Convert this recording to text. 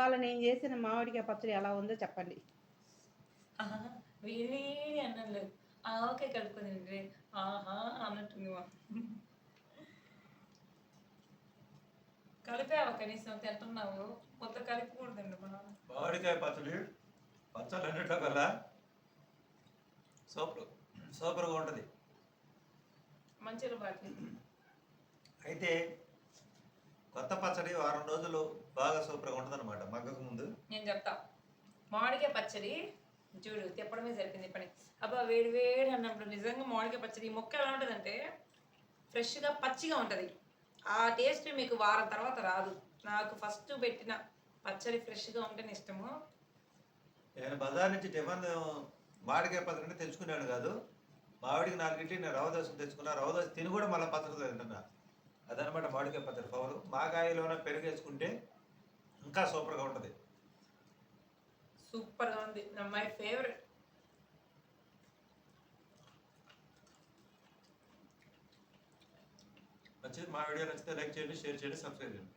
ఇవాళ నేను చేసిన మామిడికాయ పచ్చడి ఎలా ఉందో చెప్పండి. వేడి వేడి అన్నంలో ఆవకాయ కలుపుకొని తింటే ఆహా అన్నట్టుంది కలిపావా కనీసం తింటున్నావు మొత్తం కలిపకూడదండి మనం. మామిడికాయ పచ్చడి పచ్చళ్ళు అన్నింటిలో కల్లా సూపర్గా ఉంటుంది. మంచిగా బాటి అయితే కొత్త పచ్చడి వారం రోజులు బాగా సూపర్గా ఉంటుంది అనమాట మగ్గకు ముందు. నేను చెప్తా మామిడికాయ పచ్చడి చూడు తిప్పడమే సరిపోయింది పని. అబ్బా వేడి వేడి అన్నప్పుడు నిజంగా మామిడికాయ పచ్చడి ఈ మొక్క ఎలా ఉంటుందంటే ఫ్రెష్గా పచ్చిగా ఉంటుంది. ఆ టేస్ట్ మీకు వారం తర్వాత రాదు. నాకు ఫస్ట్ పెట్టిన పచ్చడి ఫ్రెష్గా ఉంటేనే ఇష్టము. నేను బజార్ నుంచి టిఫిన్ మామిడికాయ పచ్చడి అంటే తెచ్చుకున్నాను కాదు, మామిడికి 4 ఇడ్లీ నేను రవ్వ దోశ తెచ్చుకున్నా, రవ్వ దోశ తిని కూడా మళ్ళీ పచ్చడి తింటున్నా. అదనమాట మామిడికాయ పచ్చడి పవరు. మాకాయలోనే పెరుగు వేసుకుంటే ఇంకా సూపర్గా ఉంటుంది. సూపర్గా ఉంది, మై ఫేవరెట్. నచ్చింది మా వీడియో నచ్చితే లైక్ చేయండి, షేర్ చేయండి, సబ్స్క్రైబ్ చేయండి.